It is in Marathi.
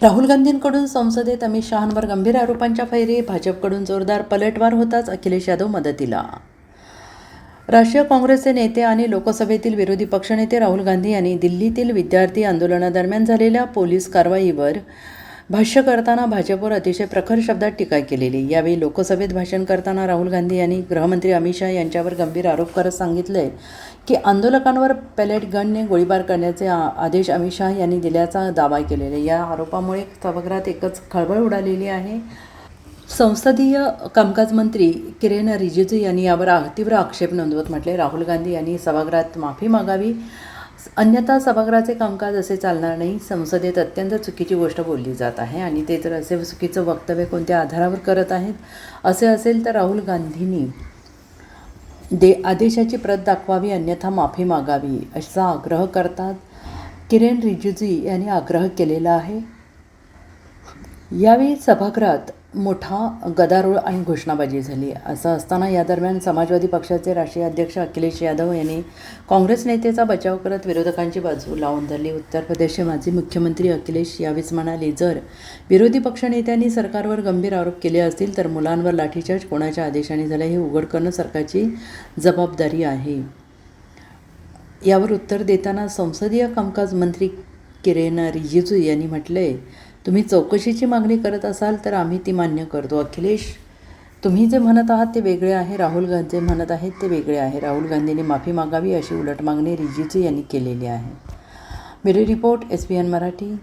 राहुल गांधींकडून संसदेत अमित शहांवर गंभीर आरोपांच्या फैरी, भाजपकडून जोरदार पलटवार होताच अखिलेश यादव मदतीला. राष्ट्रीय काँग्रेसचे नेते आणि लोकसभेतील विरोधी पक्षनेते राहुल गांधी यांनी दिल्लीतील विद्यार्थी आंदोलनादरम्यान झालेल्या पोलीस कारवाईवर भाष्य करताना भाजपवर अतिशय प्रखर शब्दात टीका केलेली. यावेळी लोकसभेत भाषण करताना राहुल गांधी यांनी गृहमंत्री अमित शहा यांच्यावर गंभीर आरोप करत सांगितले की आंदोलकांवर पेलेट गनने गोळीबार करण्याचे आदेश अमित शहा यांनी दिल्याचा दावा केलेला. या आरोपामुळे सभागृहात एकच खळबळ उडालेली आहे. संसदीय कामकाज मंत्री किरेन रिजिजू यांनी यावर तीव्र आक्षेप नोंदवत म्हटले, राहुल गांधी यांनी सभागृहात माफी मागावी, अन्यथा सभागृहाचे कामकाज असे चालणार नाही. संसदेत अत्यंत चुकीची गोष्ट बोलली जात आहे आणि ते जर असे चुकीचं वक्तव्य कोणत्या आधारावर करत आहेत असे असेल तर राहुल गांधींनी आदेशाची प्रत दाखवावी, अन्यथा माफी मागावी असा आग्रह करतात किरेन रिजिजू यांनी आग्रह केलेला आहे. यावेळी सभागृहात मोठा गदारोळ आणि घोषणाबाजी झाली. असं असताना या दरम्यान समाजवादी पक्षाचे राष्ट्रीय अध्यक्ष अखिलेश यादव यांनी काँग्रेस नेत्याचा बचाव करत विरोधकांची बाजू लावून धरली. उत्तर प्रदेशचे माजी मुख्यमंत्री अखिलेश यावेळी म्हणाले, जर विरोधी पक्षनेत्यांनी सरकारवर गंभीर आरोप केले असतील तर मुलांवर लाठीचार्ज कोणाच्या आदेशाने झाला हे उघड करणं सरकारची जबाबदारी आहे. यावर उत्तर देताना संसदीय कामकाज मंत्री किरेन रिजिजू यांनी म्हटले, तुम्ही चौकशीची मागणी करत असाल तर आम्ही ती मान्य करतो. अखिलेश, तुम्ही जे म्हणत आहात ते वेगळे आहे, राहुल गांधी जे म्हणत आहेत ते वेगळे आहे. राहुल गांधींनी माफी मागावी अशी उलट मागणी रिजिजू यांनी केलेली आहे. Bureau report, SBN Marathi.